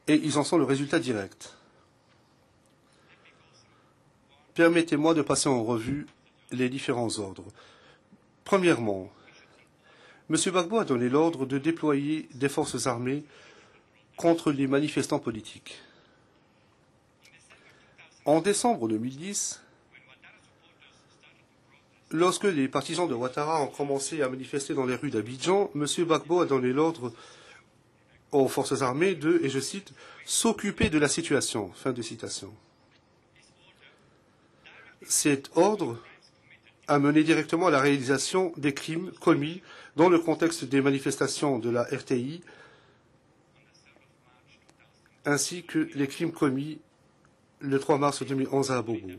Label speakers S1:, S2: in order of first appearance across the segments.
S1: et ils en sont le résultat direct. Permettez-moi de passer en revue les différents ordres. Premièrement, M. Gbagbo a donné l'ordre de déployer des forces armées contre les manifestants politiques. En décembre 2010, lorsque les partisans de Ouattara ont commencé à manifester dans les rues d'Abidjan, M. Gbagbo a donné l'ordre aux forces armées de, et je cite, « s'occuper de la situation ». Fin de citation. Cet ordre a mené directement à la réalisation des crimes commis dans le contexte des manifestations de la RTI, ainsi que les crimes commis le 3 mars 2011 à Bobo.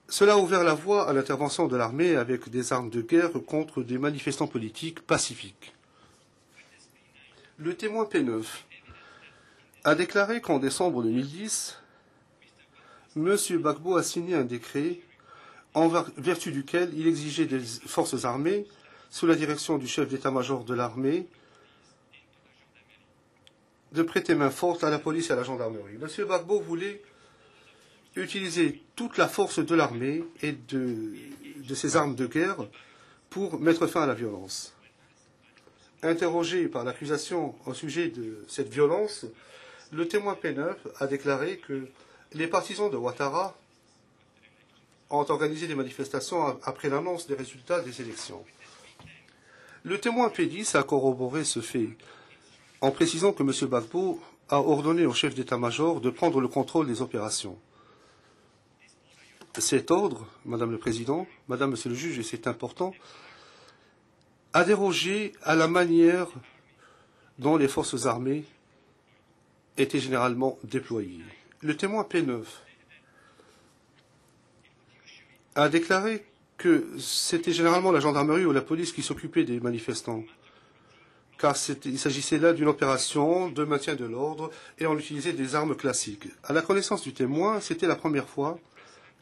S1: Cela a ouvert la voie à l'intervention de l'armée avec des armes de guerre contre des manifestants politiques pacifiques. Le témoin P9 a déclaré qu'en décembre 2010, M. Gbagbo a signé un décret en vertu duquel il exigeait des forces armées, sous la direction du chef d'état-major de l'armée, de prêter main forte à la police et à la gendarmerie. M. Gbagbo voulait utiliser toute la force de l'armée et de ses armes de guerre pour mettre fin à la violence. Interrogé par l'accusation au sujet de cette violence, le témoin P9 a déclaré que les partisans de Ouattara ont organisé des manifestations après l'annonce des résultats des élections. Le témoin P10 a corroboré ce fait en précisant que M. Gbagbo a ordonné au chef d'état-major de prendre le contrôle des opérations. Cet ordre, Madame le Président, Madame, Monsieur le Juge, et c'est important, a dérogé à la manière dont les forces armées étaient généralement déployées. Le témoin P9 a déclaré que c'était généralement la gendarmerie ou la police qui s'occupait des manifestants, car il s'agissait là d'une opération de maintien de l'ordre et on utilisait des armes classiques. À la connaissance du témoin, c'était la première fois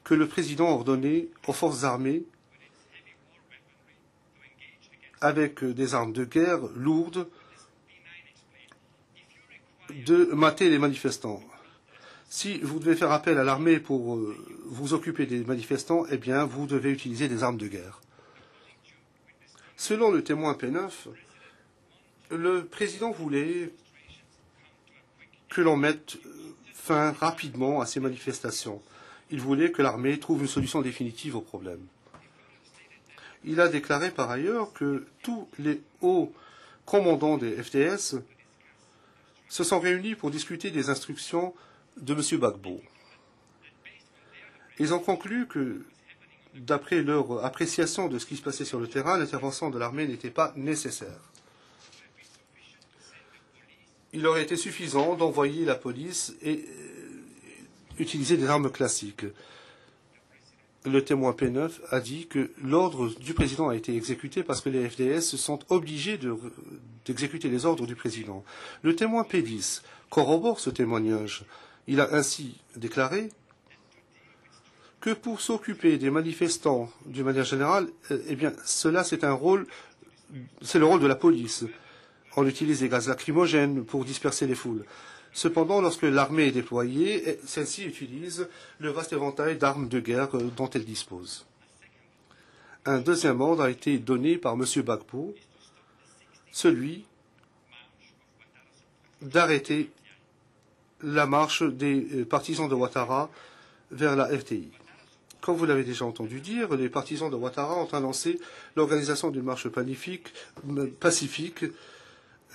S1: que le président ordonnait aux forces armées, avec des armes de guerre lourdes, de mater les manifestants. Si vous devez faire appel à l'armée pour vous occuper des manifestants, eh bien, vous devez utiliser des armes de guerre. Selon le témoin P9, le président voulait que l'on mette fin rapidement à ces manifestations. Il voulait que l'armée trouve une solution définitive au problème. Il a déclaré par ailleurs que tous les hauts commandants des FDS se sont réunis pour discuter des instructions de M. Gbagbo. Ils ont conclu que, d'après leur appréciation de ce qui se passait sur le terrain, l'intervention de l'armée n'était pas nécessaire. Il aurait été suffisant d'envoyer la police et utiliser des armes classiques. Le témoin P9 a dit que l'ordre du président a été exécuté parce que les FDS sont obligés d'exécuter les ordres du président. Le témoin P10 corrobore ce témoignage. Il a ainsi déclaré que pour s'occuper des manifestants d'une manière générale, eh bien, cela c'est le rôle de la police. On utilise des gaz lacrymogènes pour disperser les foules. Cependant, lorsque l'armée est déployée, celle-ci utilise le vaste éventail d'armes de guerre dont elle dispose. Un deuxième ordre a été donné par M. Gbagbo, celui d'arrêter la marche des partisans de Ouattara vers la RTI. Comme vous l'avez déjà entendu dire, les partisans de Ouattara ont annoncé l'organisation d'une marche pacifique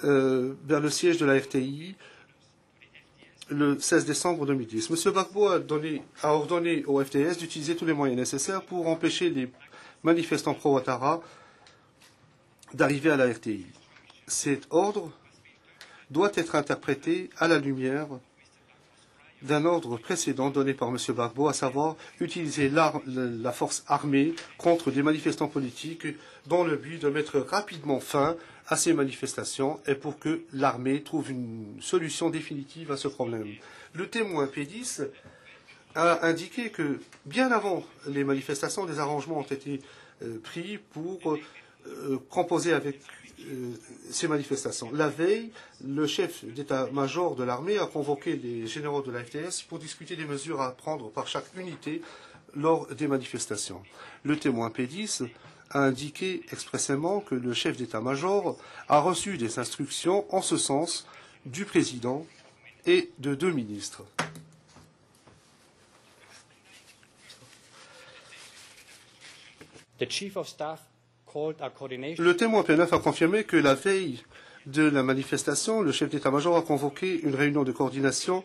S1: vers le siège de la RTI le 16 décembre 2010. M. Gbagbo a ordonné au FDS d'utiliser tous les moyens nécessaires pour empêcher les manifestants pro-Ouattara d'arriver à la RTI. Cet ordre doit être interprété à la lumière d'un ordre précédent donné par M. Gbagbo, à savoir utiliser la force armée contre des manifestants politiques dans le but de mettre rapidement fin à ces manifestations et pour que l'armée trouve une solution définitive à ce problème. Le témoin P10 a indiqué que bien avant les manifestations, des arrangements ont été pris pour composer avec ces manifestations. La veille, le chef d'état-major de l'armée a convoqué les généraux de la FDS pour discuter des mesures à prendre par chaque unité lors des manifestations. Le témoin P10 a indiqué expressément que le chef d'état-major a reçu des instructions en ce sens du président et de 2 ministres. Le témoin P9 a confirmé que la veille de la manifestation, le chef d'état-major a convoqué une réunion de coordination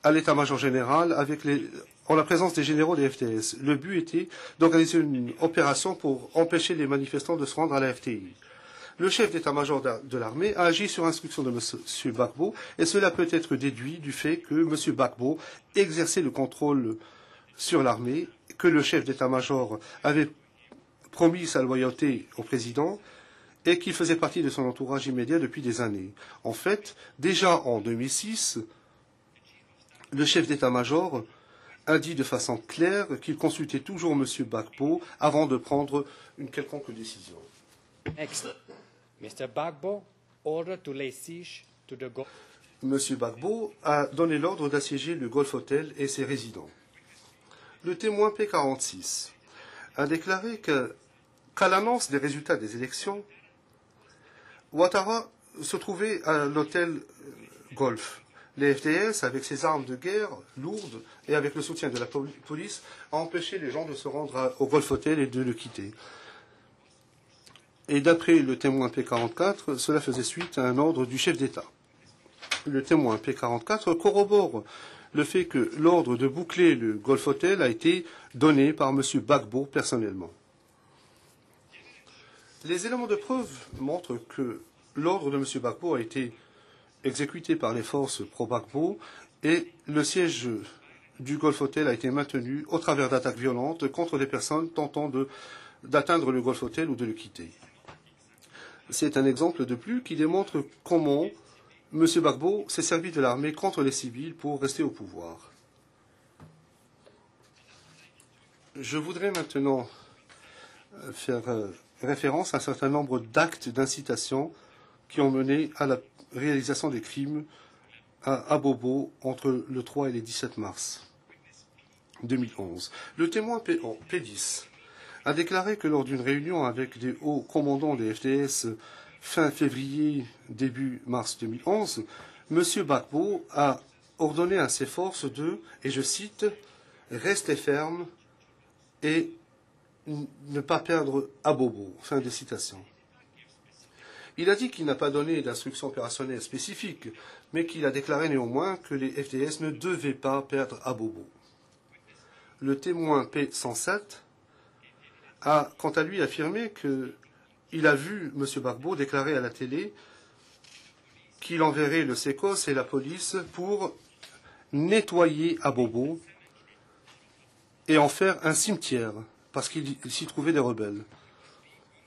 S1: à l'état-major général en la présence des généraux des FDS. Le but était d'organiser une opération pour empêcher les manifestants de se rendre à la FTI. Le chef d'état-major de l'armée a agi sur instruction de M. Gbagbo et cela peut être déduit du fait que M. Gbagbo exerçait le contrôle sur l'armée, que le chef d'état-major avait promis sa loyauté au président et qu'il faisait partie de son entourage immédiat depuis des années. En fait, déjà en 2006, le chef d'état-major a dit de façon claire qu'il consultait toujours M. Gbagbo avant de prendre une quelconque décision.
S2: Next, Mr. Gbagbo ordered to lay siege to the
S1: M. Gbagbo a donné l'ordre d'assiéger le Golf Hotel et ses résidents. Le témoin P46 a déclaré qu'à l'annonce des résultats des élections, Ouattara se trouvait à l'hôtel Golf. Les FDS, avec ses armes de guerre lourdes et avec le soutien de la police, a empêché les gens de se rendre au Golf Hotel et de le quitter. Et d'après le témoin P44, cela faisait suite à un ordre du chef d'État. Le témoin P44 corrobore le fait que l'ordre de boucler le Golf Hotel a été donné par M. Gbagbo personnellement. Les éléments de preuve montrent que l'ordre de M. Gbagbo a été exécuté par les forces pro-Gbagbo et le siège du Golf Hotel a été maintenu au travers d'attaques violentes contre les personnes tentant d'atteindre le Golf Hotel ou de le quitter. C'est un exemple de plus qui démontre comment M. Gbagbo s'est servi de l'armée contre les civils pour rester au pouvoir. Je voudrais maintenant faire référence à un certain nombre d'actes d'incitation qui ont mené à la réalisation des crimes à Abobo entre le 3 et le 17 mars 2011. Le témoin P10 a déclaré que lors d'une réunion avec des hauts commandants des FDS fin février, début mars 2011, M. Gbagbo a ordonné à ses forces de, et je cite, « rester ferme et ne pas perdre Abobo ». Fin de citation. Il a dit qu'il n'a pas donné d'instructions opérationnelles spécifiques, mais qu'il a déclaré néanmoins que les FDS ne devaient pas perdre Abobo. Le témoin P107 a, quant à lui, affirmé qu'il a vu M. Gbagbo déclarer à la télé qu'il enverrait le SECOS et la police pour nettoyer Abobo et en faire un cimetière, parce qu'il s'y trouvait des rebelles.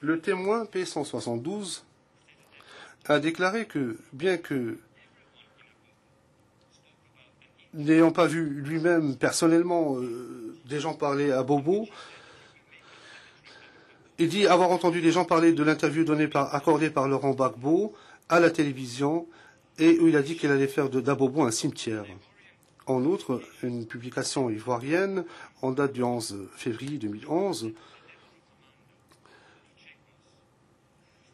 S1: Le témoin P172 a déclaré que, bien que n'ayant pas vu lui-même personnellement des gens parler à Bobo, il dit avoir entendu des gens parler de l'interview accordée par Laurent Gbagbo à la télévision et où il a dit qu'il allait faire d'Abobo un cimetière. En outre, une publication ivoirienne en date du 11 février 2011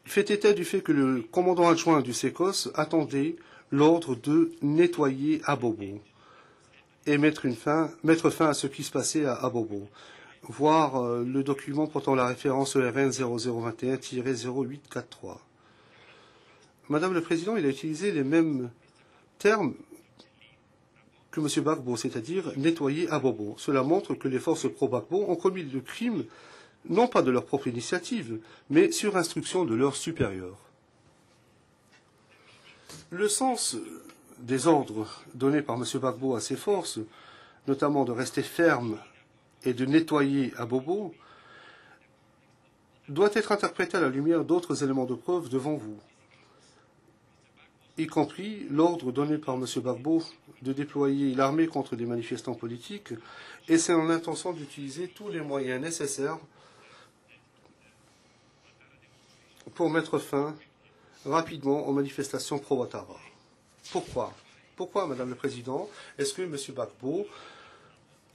S1: fait état du fait que le commandant adjoint du SECOS attendait l'ordre de nettoyer Abobo et mettre fin à ce qui se passait à Abobo. Voir le document portant la référence ERN 0021-0843. Madame le Président, il a utilisé les mêmes termes que M. Gbagbo, c'est-à-dire nettoyer Abobo. Cela montre que les forces pro-Gbagbo ont commis le crime non pas de leur propre initiative, mais sur instruction de leurs supérieurs. Le sens des ordres donnés par M. Gbagbo à ses forces, notamment de rester ferme et de nettoyer Abobo, doit être interprété à la lumière d'autres éléments de preuve devant vous, y compris l'ordre donné par M. Gbagbo de déployer l'armée contre des manifestants politiques, et c'est en intention d'utiliser tous les moyens nécessaires pour mettre fin rapidement aux manifestations pro-Ouattara. Pourquoi, Madame le Président, est-ce que M. Gbagbo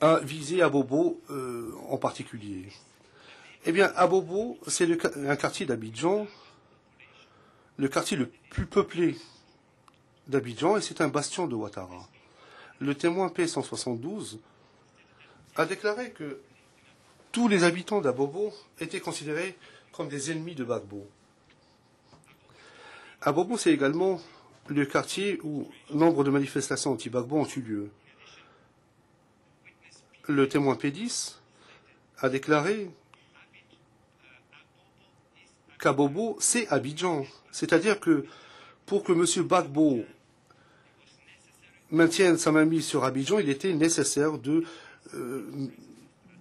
S1: a visé Abobo en particulier? Eh bien, Abobo, c'est un quartier d'Abidjan, le quartier le plus peuplé d'Abidjan, et c'est un bastion de Ouattara. Le témoin P172 a déclaré que tous les habitants d'Abobo étaient considérés comme des ennemis de Gbagbo. Abobo, c'est également le quartier où nombre de manifestations anti-Gbagbo ont eu lieu. Le témoin P10 a déclaré qu'Abobo, c'est Abidjan. C'est-à-dire que pour que M. Gbagbo maintienne sa mainmise sur Abidjan, il était nécessaire de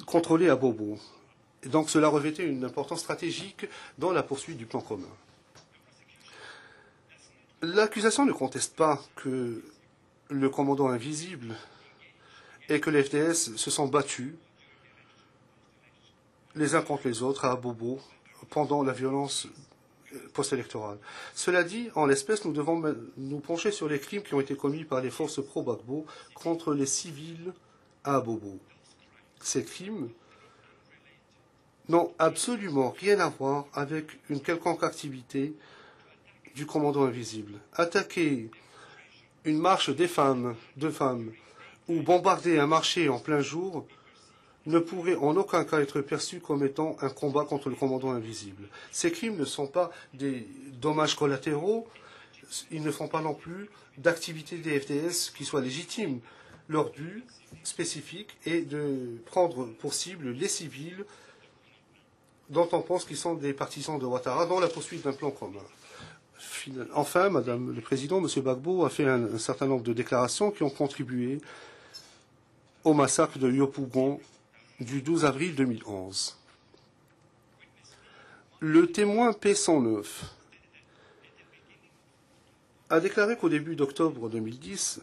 S1: contrôler Abobo. Et donc cela revêtait une importance stratégique dans la poursuite du plan commun. L'accusation ne conteste pas que le commandant invisible et que les FDS se sont battus les uns contre les autres à Abobo pendant la violence post-électorale. Cela dit, en l'espèce, nous devons nous pencher sur les crimes qui ont été commis par les forces pro-Gbagbo contre les civils à Abobo. Ces crimes n'ont absolument rien à voir avec une quelconque activité du commandant invisible. Attaquer une marche de femmes ou bombarder un marché en plein jour ne pourrait en aucun cas être perçu comme étant un combat contre le commandant invisible. Ces crimes ne sont pas des dommages collatéraux, ils ne font pas non plus d'activités des FDS qui soient légitimes. Leur but spécifique est de prendre pour cible les civils dont on pense qu'ils sont des partisans de Ouattara dans la poursuite d'un plan commun. Enfin, Madame le Président, M. Gbagbo a fait un certain nombre de déclarations qui ont contribué au massacre de Yopougon du 12 avril 2011. Le témoin P109 a déclaré qu'au début d'octobre 2010,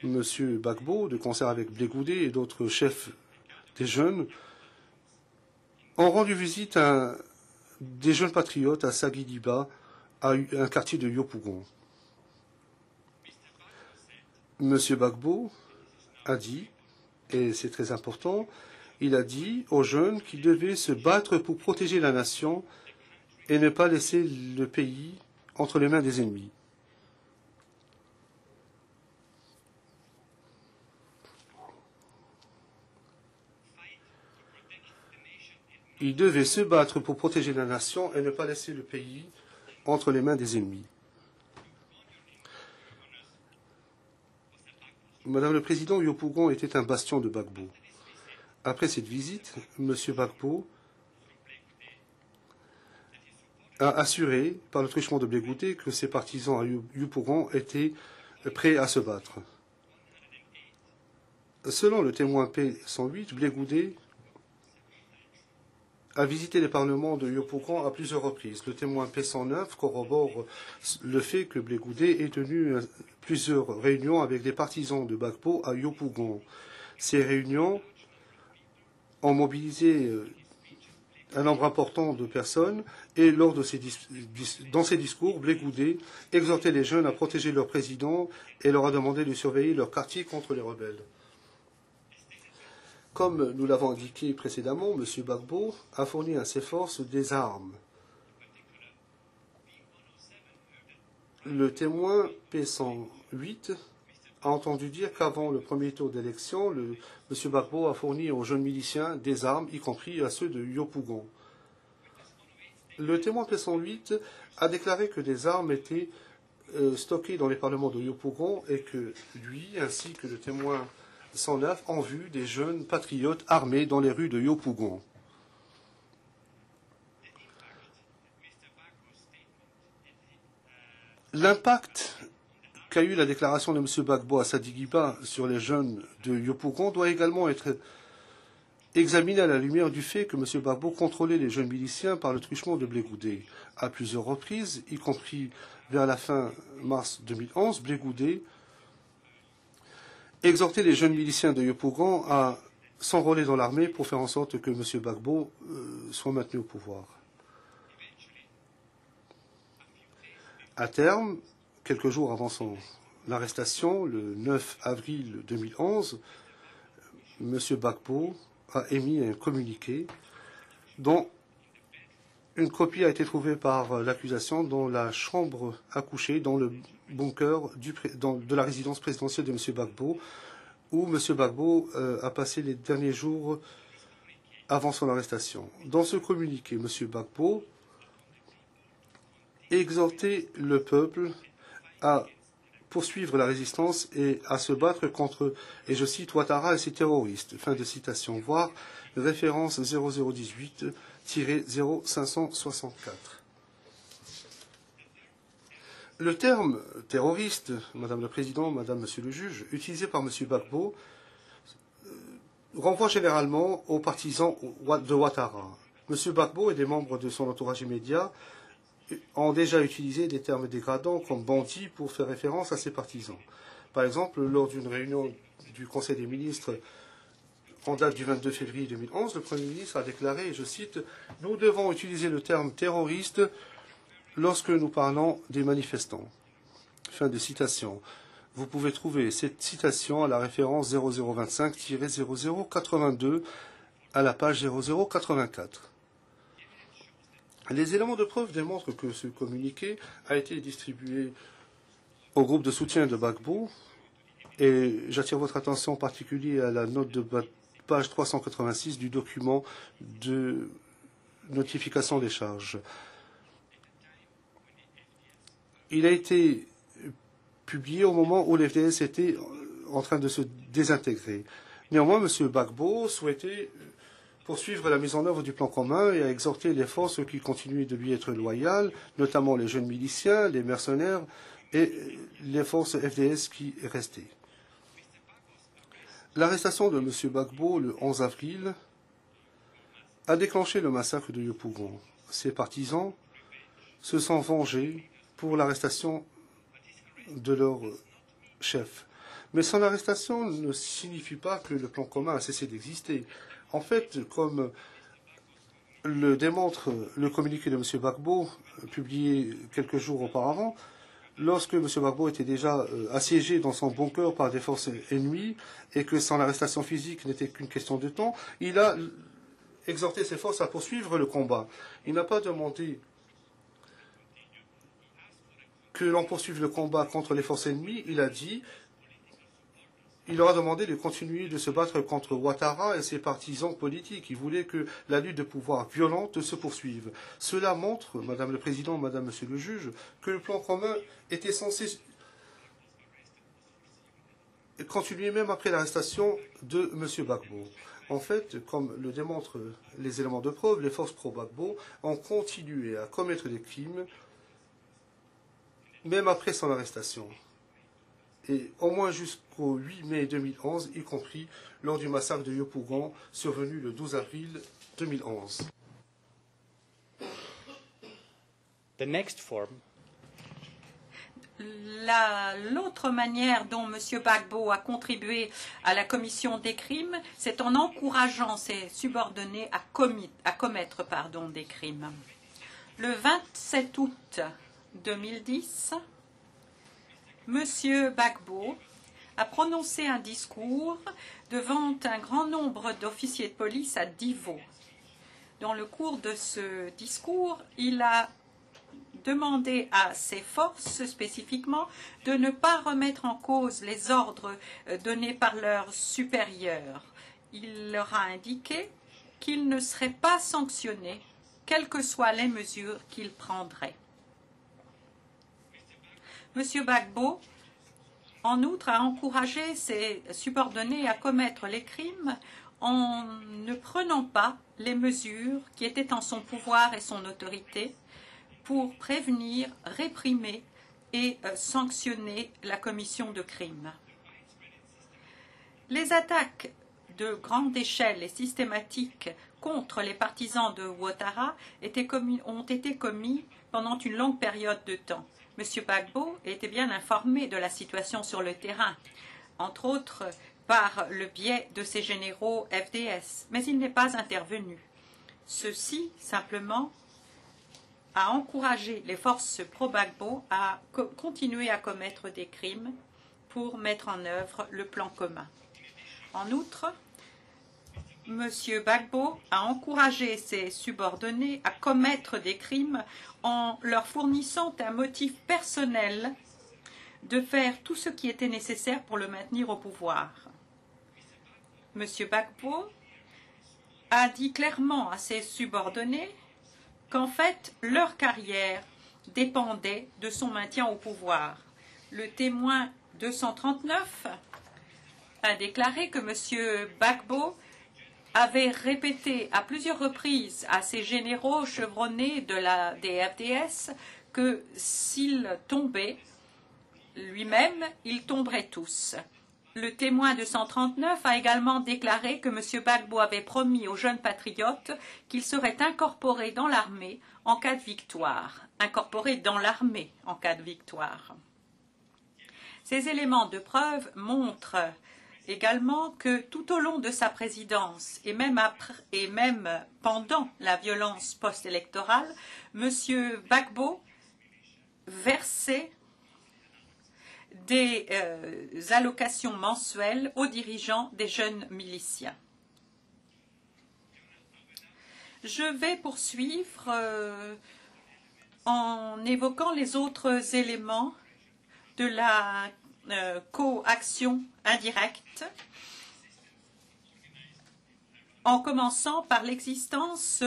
S1: M. Gbagbo, de concert avec Blé Goudé et d'autres chefs des jeunes, ont rendu visite à des jeunes patriotes à Saguidiba, à un quartier de Yopougon. M. Gbagbo a dit, et c'est très important, il a dit aux jeunes qu'ils devaient se battre pour protéger la nation et ne pas laisser le pays entre les mains des ennemis. Ils devaient se battre pour protéger la nation et ne pas laisser le pays entre les mains des ennemis. Madame le Président, Yopougon était un bastion de Gbagbo. Après cette visite, M. Gbagbo a assuré, par le truchement de Blé Goudé, que ses partisans à Yopougon étaient prêts à se battre. Selon le témoin P108, Blé Goudé a visité les parlements de Yopougon à plusieurs reprises. Le témoin P109 corrobore le fait que Blé Goudé ait tenu plusieurs réunions avec des partisans de Gbagbo à Yopougon. Ces réunions ont mobilisé un nombre important de personnes et dans ces discours, Blé Goudé exhortait les jeunes à protéger leur président et leur a demandé de surveiller leur quartier contre les rebelles. Comme nous l'avons indiqué précédemment, M. Gbagbo a fourni à ses forces des armes. Le témoin P108 a entendu dire qu'avant le premier tour d'élection, M. Gbagbo a fourni aux jeunes miliciens des armes, y compris à ceux de Yopougon. Le témoin P108 a déclaré que des armes étaient stockées dans les parlements de Yopougon et que lui, ainsi que le témoin 109, ont vu des jeunes patriotes armés dans les rues de Yopougon. L'impact qu'a eu la déclaration de M. Gbagbo à Saguidiba sur les jeunes de Yopougon doit également être examiné à la lumière du fait que M. Gbagbo contrôlait les jeunes miliciens par le truchement de Blé Goudé. À plusieurs reprises, y compris vers la fin mars 2011, Blé Goudé exhortait les jeunes miliciens de Yopougon à s'enrôler dans l'armée pour faire en sorte que M. Gbagbo soit maintenu au pouvoir. À terme, quelques jours avant son arrestation, le 9 avril 2011, M. Gbagbo a émis un communiqué dont une copie a été trouvée par l'accusation dans la chambre à coucher, dans le bunker de la résidence présidentielle de M. Gbagbo, où M. Gbagbo a passé les derniers jours avant son arrestation. Dans ce communiqué, M. Gbagbo exhortait le peuple à poursuivre la résistance et à se battre contre, et je cite, Ouattara et ses terroristes. Fin de citation. Voir référence 0018-0564. Le terme terroriste, Madame le Président, Madame, Monsieur le Juge, utilisé par M. Gbagbo, renvoie généralement aux partisans de Ouattara. M. Gbagbo et des membres de son entourage immédiat ont déjà utilisé des termes dégradants comme bandit pour faire référence à ses partisans. Par exemple, lors d'une réunion du Conseil des ministres en date du 22 février 2011, le Premier ministre a déclaré, et je cite, « Nous devons utiliser le terme terroriste lorsque nous parlons des manifestants. » Fin de citation. Vous pouvez trouver cette citation à la référence 0025-0082 à la page 0084. Les éléments de preuve démontrent que ce communiqué a été distribué au groupe de soutien de Gbagbo et j'attire votre attention en particulier à la note de page 386 du document de notification des charges. Il a été publié au moment où l'FDS était en train de se désintégrer. Néanmoins, M. Gbagbo souhaitait poursuivre la mise en œuvre du plan commun et a exhorté les forces qui continuaient de lui être loyales, notamment les jeunes miliciens, les mercenaires et les forces FDS qui restaient. L'arrestation de M. Gbagbo le 11 avril a déclenché le massacre de Yopougon. Ses partisans se sont vengés pour l'arrestation de leur chef. Mais son arrestation ne signifie pas que le plan commun a cessé d'exister. En fait, comme le démontre le communiqué de M. Gbagbo, publié quelques jours auparavant, lorsque M. Gbagbo était déjà assiégé dans son bunker par des forces ennemies et que son arrestation physique n'était qu'une question de temps, il a exhorté ses forces à poursuivre le combat. Il n'a pas demandé que l'on poursuive le combat contre les forces ennemies, il leur a demandé de continuer de se battre contre Ouattara et ses partisans politiques. Il voulait que la lutte de pouvoir violente se poursuive. Cela montre, Madame le Président, Madame, Monsieur le Juge, que le plan commun était censé continuer même après l'arrestation de M. Gbagbo. En fait, comme le démontrent les éléments de preuve, les forces pro-Gbagbo ont continué à commettre des crimes même après son arrestation. Et au moins jusqu'au 8 mai 2011, y compris lors du massacre de Yopougon, survenu le 12 avril 2011.
S2: The next form.
S3: L'autre manière dont M. Gbagbo a contribué à la commission des crimes, c'est en encourageant ses subordonnés à commettre des crimes. Le 27 août 2010, M. Gbagbo a prononcé un discours devant un grand nombre d'officiers de police à Divo. Dans le cours de ce discours, il a demandé à ses forces spécifiquement de ne pas remettre en cause les ordres donnés par leurs supérieurs. Il leur a indiqué qu'ils ne seraient pas sanctionnés, quelles que soient les mesures qu'ils prendraient. M. Gbagbo, en outre, a encouragé ses subordonnés à commettre les crimes en ne prenant pas les mesures qui étaient en son pouvoir et son autorité pour prévenir, réprimer et sanctionner la commission de crimes. Les attaques de grande échelle et systématiques contre les partisans de Ouattara ont été commis pendant une longue période de temps. M. Gbagbo était bien informé de la situation sur le terrain, entre autres par le biais de ses généraux FDS, mais il n'est pas intervenu. Ceux-ci, simplement, a encouragé les forces pro-Gbagbo à continuer à commettre des crimes pour mettre en œuvre le plan commun. En outre, M. Gbagbo a encouragé ses subordonnés à commettre des crimes en leur fournissant un motif personnel de faire tout ce qui était nécessaire pour le maintenir au pouvoir. M. Gbagbo a dit clairement à ses subordonnés qu'en fait, leur carrière dépendait de son maintien au pouvoir. Le témoin 239 a déclaré que M. Gbagbo avait répété à plusieurs reprises à ses généraux chevronnés des FDS que s'il tombait lui-même, ils tomberaient tous. Le témoin 239 a également déclaré que M. Gbagbo avait promis aux jeunes patriotes qu'il serait incorporé dans l'armée en cas de victoire. Incorporé dans l'armée en cas de victoire. Ces éléments de preuve montrent également que tout au long de sa présidence et même pendant la violence post-électorale, M. Gbagbo versait des allocations mensuelles aux dirigeants des jeunes miliciens. Je vais poursuivre en évoquant les autres éléments de la coaction indirecte, en commençant par l'existence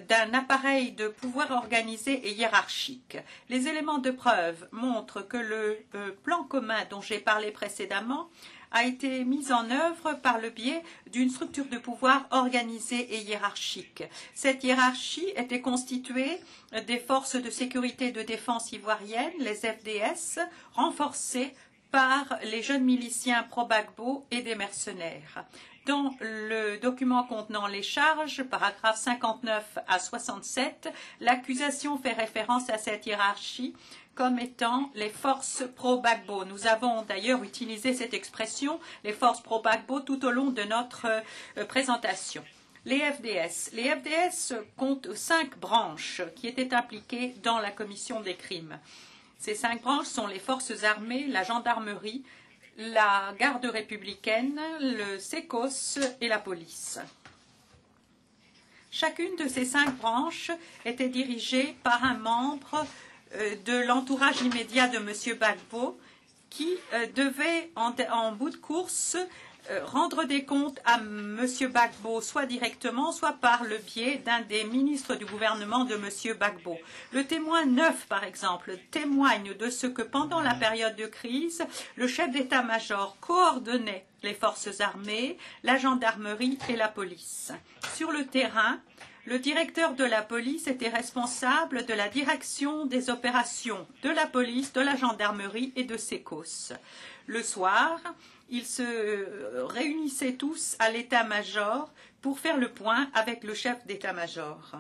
S3: d'un appareil de pouvoir organisé et hiérarchique. Les éléments de preuve montrent que le plan commun dont j'ai parlé précédemment a été mis en œuvre par le biais d'une structure de pouvoir organisée et hiérarchique. Cette hiérarchie était constituée des forces de sécurité et de défense ivoiriennes, les FDS, renforcées par les jeunes miliciens pro-Gbagbo et des mercenaires. Dans le document contenant les charges, paragraphes 59 à 67, l'accusation fait référence à cette hiérarchie comme étant les forces pro-Gbagbo. Nous avons d'ailleurs utilisé cette expression, les forces pro-Gbagbo, tout au long de notre présentation. Les FDS comptent 5 branches qui étaient impliquées dans la commission des crimes. Ces 5 branches sont les forces armées, la gendarmerie, la garde républicaine, le SECOS et la police. Chacune de ces 5 branches était dirigée par un membre de l'entourage immédiat de M. Gbagbo qui devait, en bout de course, rendre des comptes à M. Gbagbo, soit directement, soit par le biais d'un des ministres du gouvernement de M. Gbagbo. Le témoin 9, par exemple, témoigne de ce que pendant la période de crise, le chef d'état-major coordonnait les forces armées, la gendarmerie et la police. Sur le terrain, le directeur de la police était responsable de la direction des opérations de la police, de la gendarmerie et de SECOS. Le soir, ils se réunissaient tous à l'état-major pour faire le point avec le chef d'état-major.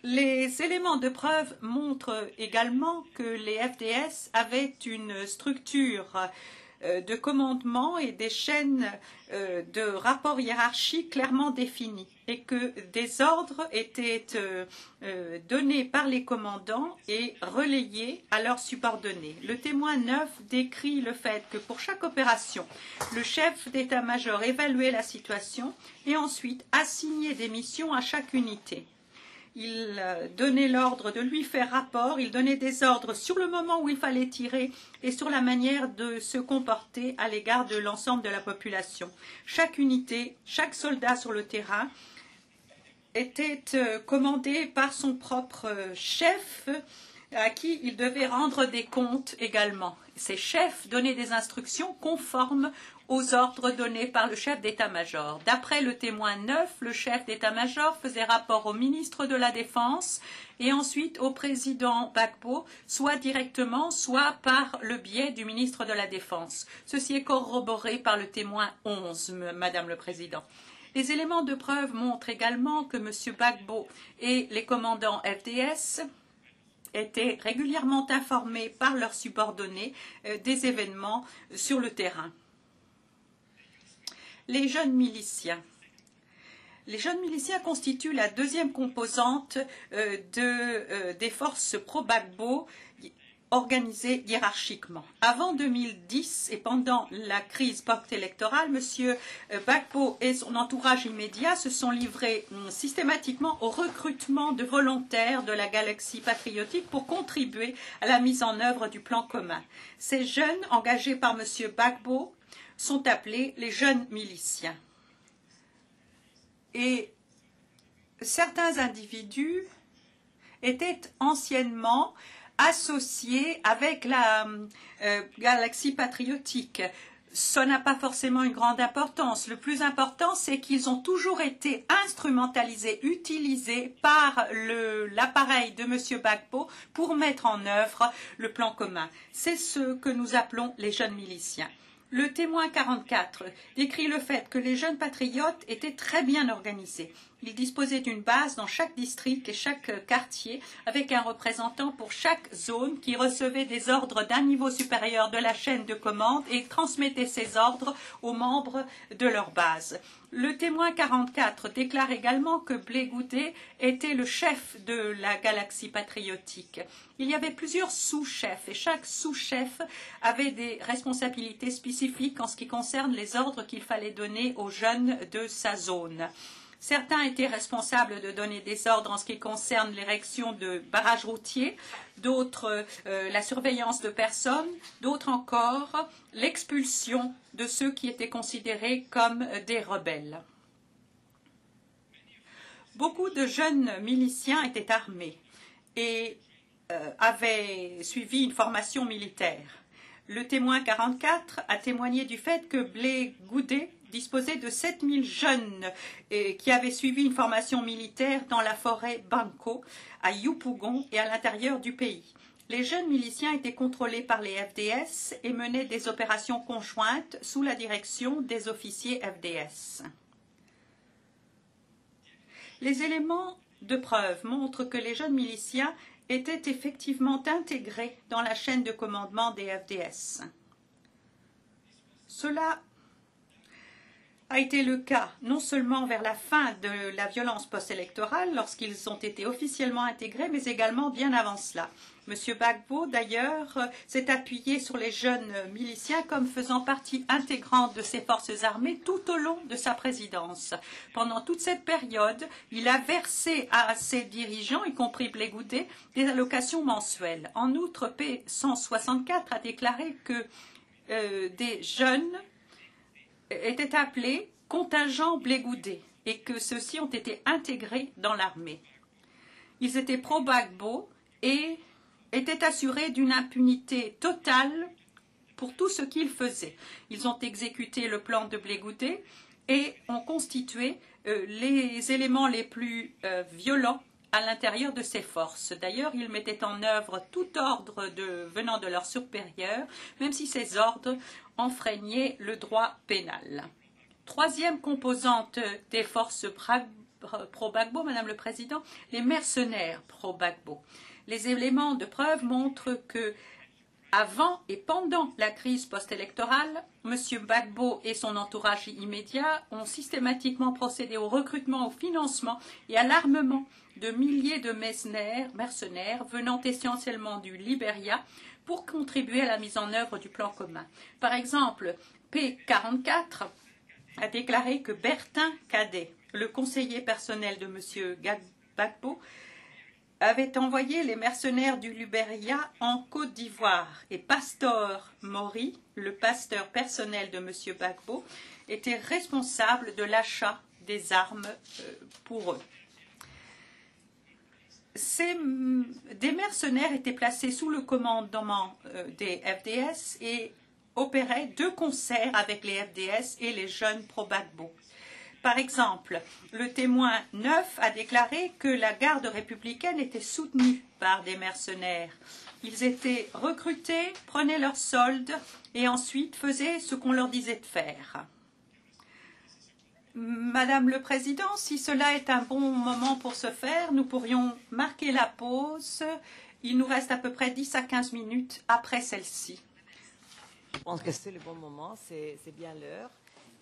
S3: Les éléments de preuve montrent également que les FDS avaient une structure de commandement et des chaînes de rapports hiérarchiques clairement définies et que des ordres étaient donnés par les commandants et relayés à leurs subordonnés. Le témoin 9 décrit le fait que pour chaque opération, le chef d'état-major évaluait la situation et ensuite assignait des missions à chaque unité. Il donnait l'ordre de lui faire rapport, il donnait des ordres sur le moment où il fallait tirer et sur la manière de se comporter à l'égard de l'ensemble de la population. Chaque unité, chaque soldat sur le terrain était commandé par son propre chef à qui il devait rendre des comptes également. Ces chefs donnaient des instructions conformes aux ordres donnés par le chef d'état-major. D'après le témoin 9, le chef d'état-major faisait rapport au ministre de la Défense et ensuite au président Gbagbo, soit directement, soit par le biais du ministre de la Défense. Ceci est corroboré par le témoin 11, Madame le Président. Les éléments de preuve montrent également que M. Gbagbo et les commandants FDS étaient régulièrement informés par leurs subordonnés des événements sur le terrain. Les jeunes miliciens. Les jeunes miliciens constituent la deuxième composante des forces pro-Gbagbo organisées hiérarchiquement. Avant 2010 et pendant la crise post-électorale, M. Gbagbo et son entourage immédiat se sont livrés systématiquement au recrutement de volontaires de la galaxie patriotique pour contribuer à la mise en œuvre du plan commun. Ces jeunes, engagés par M. Gbagbo, sont appelés les jeunes miliciens. Et certains individus étaient anciennement associés avec la galaxie patriotique. Ça n'a pas forcément une grande importance. Le plus important, c'est qu'ils ont toujours été instrumentalisés, utilisés par l'appareil de M. Gbagbo pour mettre en œuvre le plan commun. C'est ce que nous appelons les jeunes miliciens. Le témoin 44 décrit le fait que les jeunes patriotes étaient très bien organisés. Ils disposaient d'une base dans chaque district et chaque quartier avec un représentant pour chaque zone qui recevait des ordres d'un niveau supérieur de la chaîne de commande et transmettait ces ordres aux membres de leur base. Le témoin 44 déclare également que Blé Goudé était le chef de la galaxie patriotique. Il y avait plusieurs sous-chefs et chaque sous-chef avait des responsabilités spécifiques en ce qui concerne les ordres qu'il fallait donner aux jeunes de sa zone. Certains étaient responsables de donner des ordres en ce qui concerne l'érection de barrages routiers, d'autres la surveillance de personnes, d'autres encore l'expulsion de ceux qui étaient considérés comme des rebelles. Beaucoup de jeunes miliciens étaient armés et avaient suivi une formation militaire. Le témoin 44 a témoigné du fait que Blé Goudé disposait de 7000 jeunes qui avaient suivi une formation militaire dans la forêt Banco, à Yopougon et à l'intérieur du pays. Les jeunes miliciens étaient contrôlés par les FDS et menaient des opérations conjointes sous la direction des officiers FDS. Les éléments de preuve montrent que les jeunes miliciens étaient effectivement intégrés dans la chaîne de commandement des FDS. Cela a été le cas non seulement vers la fin de la violence post-électorale, lorsqu'ils ont été officiellement intégrés, mais également bien avant cela. M. Gbagbo, d'ailleurs, s'est appuyé sur les jeunes miliciens comme faisant partie intégrante de ses forces armées tout au long de sa présidence. Pendant toute cette période, il a versé à ses dirigeants, y compris Blé Goudé, des allocations mensuelles. En outre, P164 a déclaré que des jeunes étaient appelés contingents Blé Goudé et que ceux-ci ont été intégrés dans l'armée. Ils étaient pro-Gbagbo et étaient assurés d'une impunité totale pour tout ce qu'ils faisaient. Ils ont exécuté le plan de Blé Goudé et ont constitué les éléments les plus violents à l'intérieur de ces forces. D'ailleurs, ils mettaient en œuvre tout ordre venant de leurs supérieurs, même si ces ordres enfreignaient le droit pénal. Troisième composante des forces pro-Gbagbo, Madame le Président, les mercenaires pro-Gbagbo. Les éléments de preuve montrent que, avant et pendant la crise post-électorale, M. Gbagbo et son entourage immédiat ont systématiquement procédé au recrutement, au financement et à l'armement de milliers de mercenaires venant essentiellement du Libéria pour contribuer à la mise en œuvre du plan commun. Par exemple, P44 a déclaré que Bertin Cadet, le conseiller personnel de M. Gbagbo, avait envoyé les mercenaires du Libéria en Côte d'Ivoire et Pastor Mori, le pasteur personnel de M. Gbagbo, était responsable de l'achat des armes pour eux. Des mercenaires étaient placés sous le commandement des FDS et opéraient de concert avec les FDS et les jeunes pro-Gbagbo. Par exemple, le témoin 9 a déclaré que la garde républicaine était soutenue par des mercenaires. Ils étaient recrutés, prenaient leur solde et ensuite faisaient ce qu'on leur disait de faire. Madame le Président, si cela est un bon moment pour ce faire, nous pourrions marquer la pause. Il nous reste à peu près 10 à 15 minutes après celle-ci.
S4: Je pense que c'est le bon moment, c'est bien l'heure.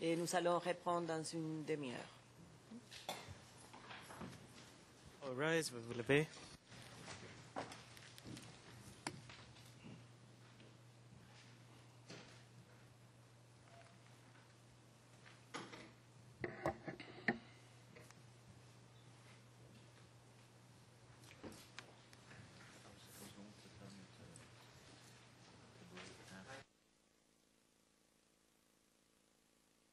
S4: Et nous allons reprendre dans une demi-heure.
S5: All rise, vous vous levez.